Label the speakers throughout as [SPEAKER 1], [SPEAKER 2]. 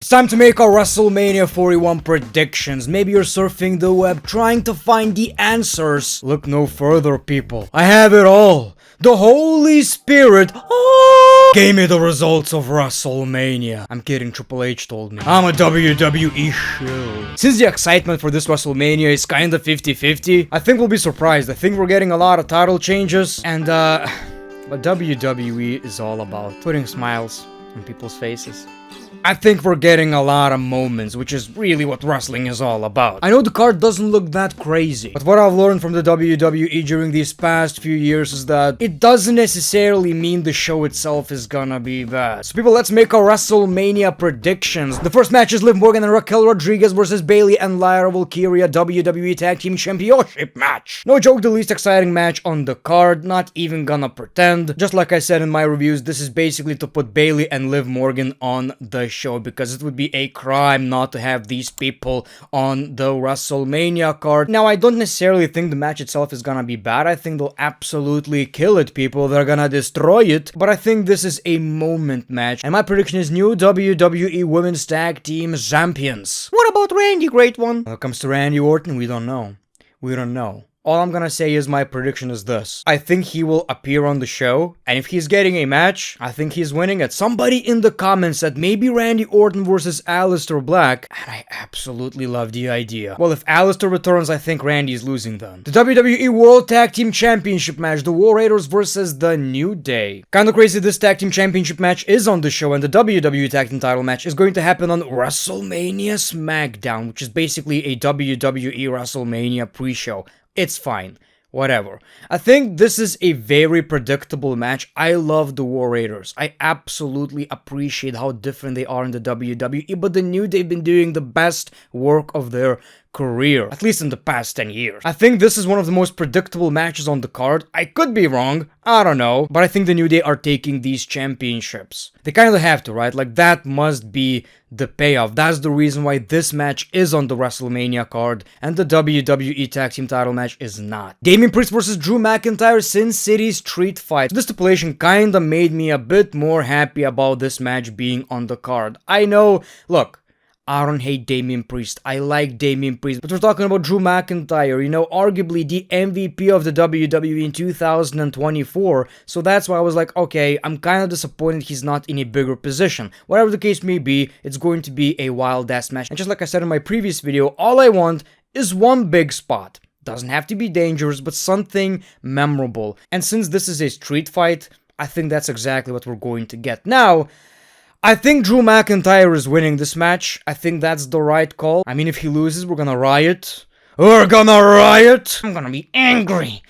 [SPEAKER 1] It's time to make our WrestleMania 41 predictions. Maybe you're surfing the web trying to find the answers. Look no further, people. I have it all. The Holy Spirit gave me the results of WrestleMania. I'm kidding, Triple H told me. I'm a WWE shill. Since the excitement for this WrestleMania is kinda 50-50, I think we'll be surprised. I think we're getting a lot of title changes. And what WWE is all about. Putting smiles on people's faces. I think we're getting a lot of moments, which is really what wrestling is all about. I know the card doesn't look that crazy, but what I've learned from the WWE during these past few years is that it doesn't necessarily mean the show itself is gonna be bad. So people, let's make our WrestleMania predictions. The first match is Liv Morgan and Raquel Rodriguez versus Bayley and Lyra Valkyria WWE Tag Team Championship match. No joke, the least exciting match on the card, not even gonna pretend. Just like I said in my reviews, this is basically to put Bayley and Liv Morgan on the show, because it would be a crime not to have these people on the WrestleMania card. Now, I don't necessarily think the match itself is gonna be bad. I think they'll absolutely kill it, people. They're gonna destroy it. But I think this is a moment match. And my prediction is new WWE Women's Tag Team Champions. What about Randy, great one? When it comes to Randy Orton, we don't know. We don't know. All I'm gonna say is my prediction is this. I think he will appear on the show, and if he's getting a match, I think he's winning it. Somebody in the comments said maybe Randy Orton versus Aleister Black, and I absolutely love the idea. Well, if Aleister returns, I think Randy is losing then. The WWE World Tag Team Championship match, the War Raiders versus the New Day. Kinda crazy this Tag Team Championship match is on the show, and the WWE Tag Team title match is going to happen on WrestleMania SmackDown, which is basically a WWE WrestleMania pre-show. It's fine. Whatever. I think this is a very predictable match. I love the War Raiders. I absolutely appreciate how different they are in the WWE, but the New Day have been doing the best work of their career, at least in the past 10 years. I think this is one of the most predictable matches on the card. I could be wrong, I don't know, but I think the New Day are taking these championships. They kind of have to, right? Like, that must be the payoff. That's the reason why this match is on the WrestleMania card and the WWE Tag Team title match is not. Damian Priest versus Drew McIntyre Sin City Street Fight. So this stipulation kinda made me a bit more happy about this match being on the card. I know, look, I don't hate Damian Priest. I like Damian Priest. But we're talking about Drew McIntyre, you know, arguably the MVP of the WWE in 2024. So that's why I was like, okay, I'm kind of disappointed he's not in a bigger position. Whatever the case may be, it's going to be a wild-ass match. And just like I said in my previous video, all I want is one big spot. Doesn't have to be dangerous, but something memorable. And since this is a street fight, I think that's exactly what we're going to get. Now, I think Drew McIntyre is winning this match. I think that's the right call. I mean, if he loses, we're gonna riot. We're gonna riot! I'm gonna be angry.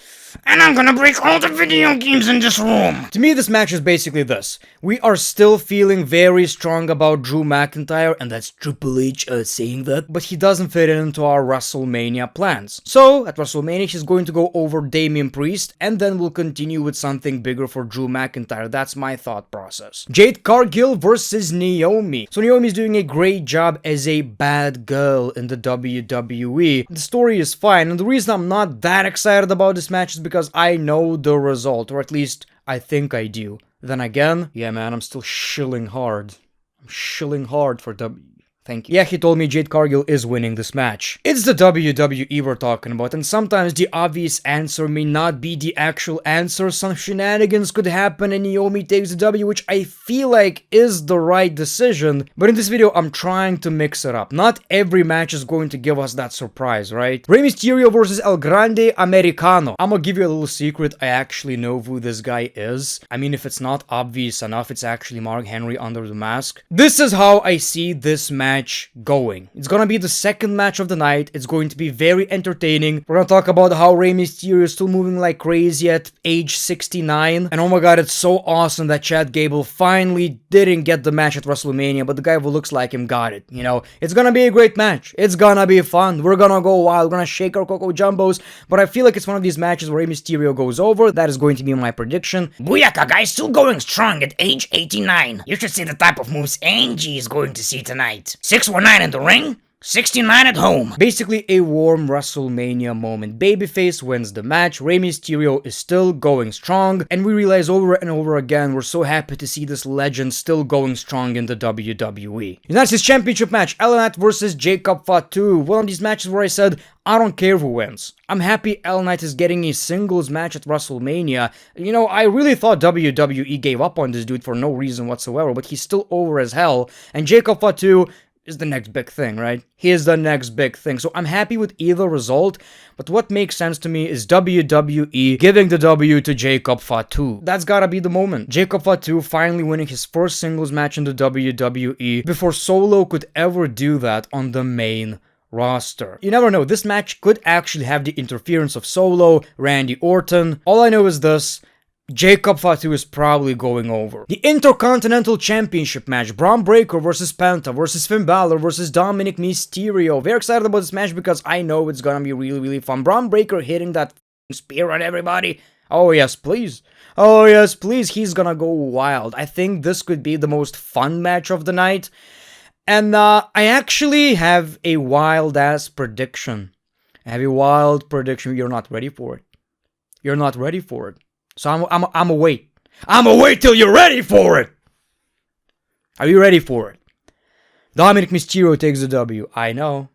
[SPEAKER 1] And I'm gonna break all the video games in this room. To me, this match is basically this. We are still feeling very strong about Drew McIntyre, and that's Triple H saying that, but he doesn't fit into our WrestleMania plans. So, at WrestleMania, he's going to go over Damian Priest, and then we'll continue with something bigger for Drew McIntyre. That's my thought process. Jade Cargill versus Naomi. So Naomi's doing a great job as a bad girl in the WWE. The story is fine, and the reason I'm not that excited about this match is because I know the result, or at least I think I do. Then again, yeah man, I'm still shilling hard. I'm shilling hard for Thank you. Yeah, he told me Jade Cargill is winning this match. It's the WWE we're talking about, and sometimes the obvious answer may not be the actual answer. Some shenanigans could happen and Naomi takes the W, which I feel like is the right decision. But in this video, I'm trying to mix it up. Not every match is going to give us that surprise, right? Rey Mysterio versus El Grande Americano. I'm gonna give you a little secret. I actually know who this guy is. I mean, if it's not obvious enough, it's actually Mark Henry under the mask. This is how I see this match going. It's gonna be the second match of the night. It's going to be very entertaining. We're gonna talk about how Rey Mysterio is still moving like crazy at age 69. And oh my god, it's so awesome that Chad Gable finally didn't get the match at WrestleMania, but the guy who looks like him got it. You know, it's gonna be a great match. It's gonna be fun. We're gonna go wild. We're gonna shake our Coco Jumbos. But I feel like it's one of these matches where Rey Mysterio goes over. That is going to be my prediction.
[SPEAKER 2] Booyaka guy's still going strong at age 89. You should see the type of moves Angie is going to see tonight. 619 in the ring, 69 at home.
[SPEAKER 1] Basically a warm WrestleMania moment. Babyface wins the match, Rey Mysterio is still going strong, and we realize over and over again we're so happy to see this legend still going strong in the WWE. United States Championship match, LA Knight versus Jacob Fatu. One of these matches where I said, I don't care who wins. I'm happy LA Knight is getting a singles match at WrestleMania. You know, I really thought WWE gave up on this dude for no reason whatsoever, but he's still over as hell, and Jacob Fatu is the next big thing, right? He is the next big thing. So I'm happy with either result, but what makes sense to me is WWE giving the W to Jacob Fatu. That's gotta be the moment. Jacob Fatu finally winning his first singles match in the WWE before Solo could ever do that on the main roster. You never know, this match could actually have the interference of Solo, Randy Orton. All I know is this: Jacob Fatu is probably going over. The Intercontinental Championship match, Bron Breakker versus Penta versus Finn Bálor versus Dominik Mysterio. Very excited about this match because I know it's gonna be really fun. Bron Breakker hitting that spear on everybody. Oh yes, please. Oh yes, please. He's gonna go wild. I think this could be the most fun match of the night. And I actually have a wild-ass prediction. I have a wild prediction. You're not ready for it. You're not ready for it. So I'm a wait. I'm a wait till you're ready for it. Are you ready for it? Dominik Mysterio takes the W. I know.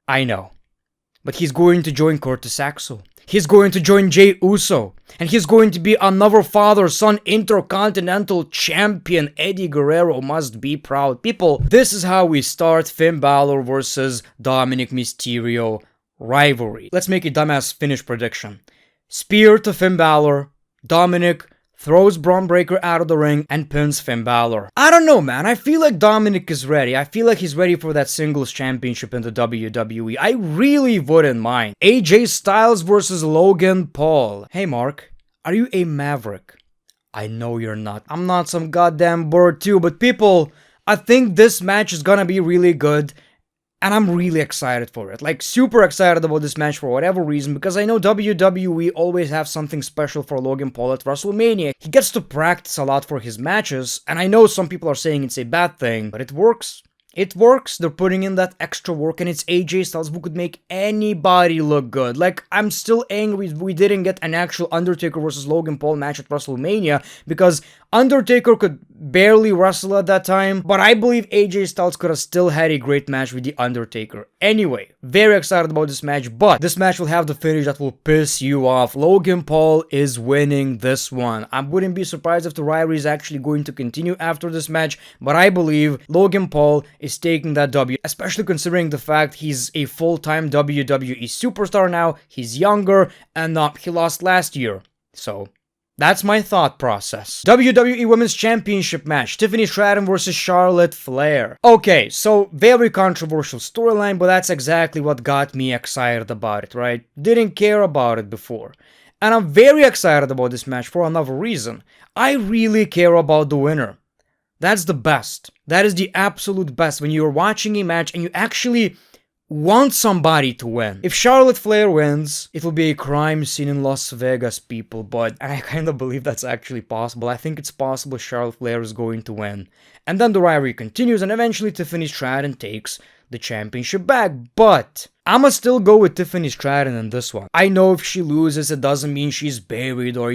[SPEAKER 1] But he's going to join Curtis Axel. He's going to join Jey Uso. And he's going to be another father-son Intercontinental Champion. Eddie Guerrero must be proud. People, this is how we start Finn Bálor versus Dominik Mysterio rivalry. Let's make a dumbass finish prediction. Spear to Finn Bálor. Dominik throws Bron Breakker out of the ring and pins Finn Bálor. I don't know, man. I feel like Dominik is ready. I feel like he's ready for that singles championship in the WWE. I really wouldn't mind. AJ Styles versus Logan Paul. Hey, Mark. Are you a maverick? I know you're not. I'm not some goddamn bird too, but people, I think this match is gonna be really good. And I'm really excited for it. Like, super excited about this match for whatever reason, because I know WWE always have something special for Logan Paul at WrestleMania. He gets to practice a lot for his matches, and I know some people are saying it's a bad thing, but it works. It works. They're putting in that extra work, and it's AJ Styles who could make anybody look good. Like, I'm still angry we didn't get an actual Undertaker versus Logan Paul match at WrestleMania, because Undertaker could barely wrestle at that time, but I believe AJ Styles could have still had a great match with The Undertaker. Anyway, very excited about this match, but this match will have the finish that will piss you off. Logan Paul is winning this one. I wouldn't be surprised if the rivalry is actually going to continue after this match, but I believe Logan Paul is taking that W, especially considering the fact he's a full-time WWE superstar now, he's younger, and he lost last year. So, that's my thought process. WWE Women's Championship match, Tiffany Stratton versus Charlotte Flair. Okay, so very controversial storyline, but that's exactly what got me excited about it, right? Didn't care about it before. And I'm very excited about this match for another reason. I really care about the winner. That's the best. That is the absolute best when you're watching a match and you actually want somebody to win. If Charlotte Flair wins, it will be a crime scene in Las Vegas, people, but I kind of believe that's actually possible. I think it's possible Charlotte Flair is going to win. And then the rivalry continues, and eventually Tiffany Stratton takes the championship back, but I'ma still go with Tiffany Stratton in this one. I know if she loses, it doesn't mean she's buried or,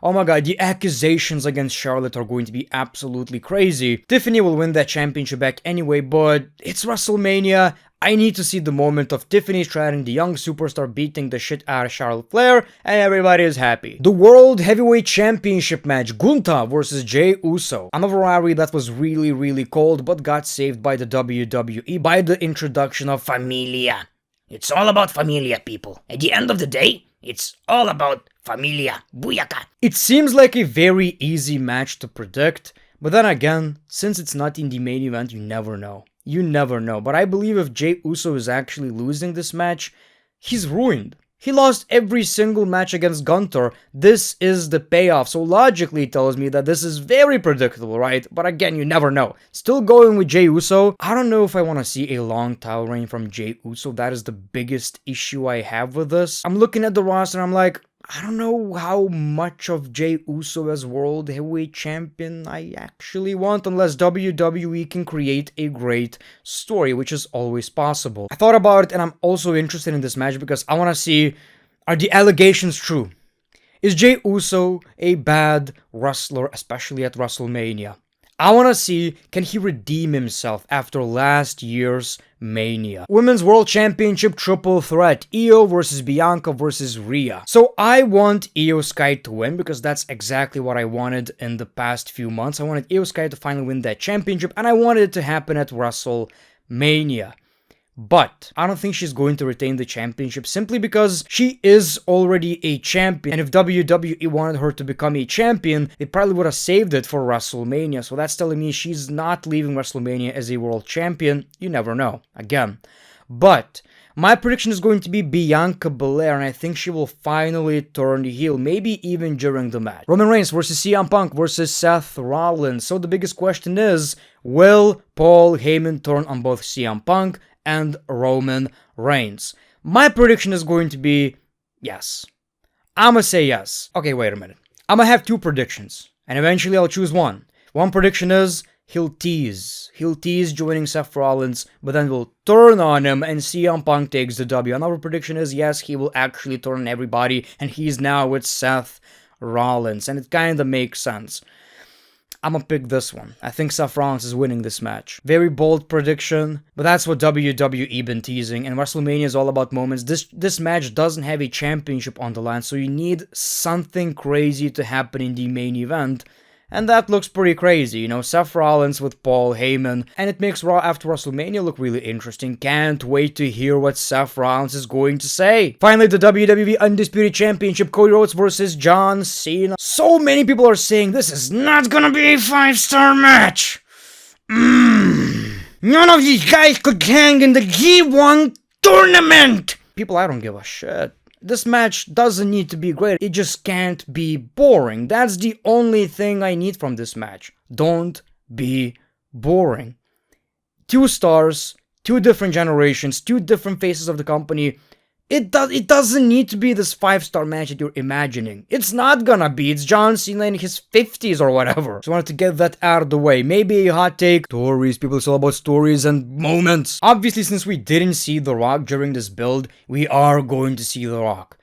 [SPEAKER 1] oh my god, the accusations against Charlotte are going to be absolutely crazy. Tiffany will win that championship back anyway, but it's WrestleMania. I need to see the moment of Tiffany Stratton, the young superstar, beating the shit out of Charlotte Flair, and everybody is happy. The World Heavyweight Championship match, Gunther versus Jey Uso. Another rivalry that was really cold, but got saved by the WWE by the introduction of
[SPEAKER 2] Familia. It's all about familia, people. At the end of the day, it's all about familia. Booyaka.
[SPEAKER 1] It seems like a very easy match to predict, but then again, since it's not in the main event, you never know. You never know, but I believe if Jey Uso is actually losing this match, he's ruined. He lost every single match against Gunther. This is the payoff, so logically it tells me that this is very predictable, right? But again, you never know. Still going with Jey Uso. I don't know if I want to see a long title reign from Jey Uso. That is the biggest issue I have with this. I'm looking at the roster and I'm like, I don't know how much of Jey Uso as World Heavyweight Champion I actually want, unless WWE can create a great story, which is always possible. I thought about it, and I'm also interested in this match because I want to see, are the allegations true? Is Jey Uso a bad wrestler, especially at WrestleMania? I want to see, can he redeem himself after last year's Mania? Women's World Championship triple threat, Io versus Bianca versus Rhea. So I want Io Sky to win because that's exactly what I wanted in the past few months. I wanted Io Sky to finally win that championship, and I wanted it to happen at WrestleMania. But I don't think she's going to retain the championship simply because she is already a champion. And if WWE wanted her to become a champion, they probably would have saved it for WrestleMania. So that's telling me she's not leaving WrestleMania as a world champion. You never know. Again. But my prediction is going to be Bianca Belair, and I think she will finally turn heel, maybe even during the match. Roman Reigns versus CM Punk versus Seth Rollins. So the biggest question is, will Paul Heyman turn on both CM Punk and Roman Reigns? My prediction is going to be yes. I'ma say yes. Okay, wait a minute. I'ma have two predictions, and eventually I'll choose one. One prediction is he'll tease. He'll tease joining Seth Rollins, but then will turn on him and CM Punk takes the W. Another prediction is yes, he will actually turn on everybody, and he's now with Seth Rollins, and it kinda makes sense. I'm gonna pick this one. I think Seth Rollins is winning this match. Very bold prediction, but that's what WWE been teasing, and WrestleMania is all about moments. This match doesn't have a championship on the line, so you need something crazy to happen in the main event, and that looks pretty crazy, you know, Seth Rollins with Paul Heyman, and it makes Raw after WrestleMania look really interesting. Can't wait to hear what Seth Rollins is going to say. Finally, the WWE Undisputed Championship, Cody Rhodes versus John Cena. So many people are saying this is not gonna be a 5-star match. None of these guys could hang in the G1 tournament. People, I don't give a shit. This match doesn't need to be great, it just can't be boring. That's the only thing I need from this match. Don't be boring. 2 stars, 2 different generations, 2 different faces of the company. It doesn't need to be this 5-star match that you're imagining. It's not gonna be. It's John Cena in his 50s or whatever. So I wanted to get that out of the way. Maybe a hot take. Stories. People, it's all about stories and moments. Obviously, since we didn't see The Rock during this build, we are going to see The Rock.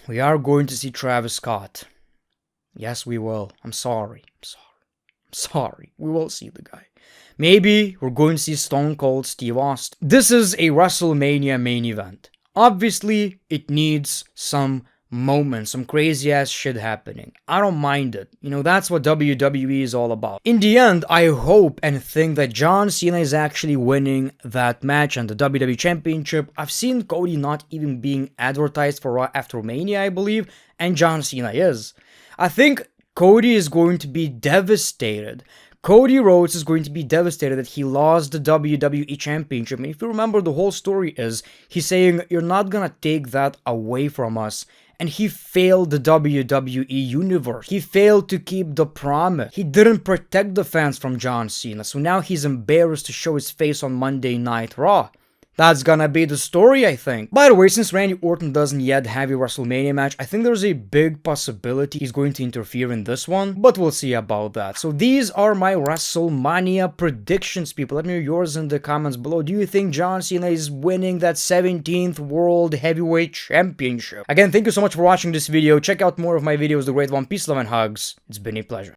[SPEAKER 1] We are going to see Travis Scott. Yes, we will. I'm sorry. I'm sorry. We will see the guy. Maybe we're going to see Stone Cold Steve Austin. This is a WrestleMania main event. Obviously, it needs some moments, some crazy ass shit happening. I don't mind it. You know, that's what WWE is all about. In the end, I hope and think that John Cena is actually winning that match and the WWE Championship. I've seen Cody not even being advertised for Raw after Mania, I believe, and John Cena is. I think Cody is going to be devastated. Cody Rhodes is going to be devastated that he lost the WWE Championship. And if you remember, the whole story is he's saying, you're not gonna take that away from us. And he failed the WWE Universe. He failed to keep the promise. He didn't protect the fans from John Cena. So now he's embarrassed to show his face on Monday Night Raw. That's gonna be the story, I think. By the way, since Randy Orton doesn't yet have a WrestleMania match, I think there's a big possibility he's going to interfere in this one, but we'll see about that. So these are my WrestleMania predictions, people. Let me know yours in the comments below. Do you think John Cena is winning that 17th World Heavyweight Championship? Again, thank you so much for watching this video. Check out more of my videos, The Great One. Peace, love, and hugs. It's been a pleasure.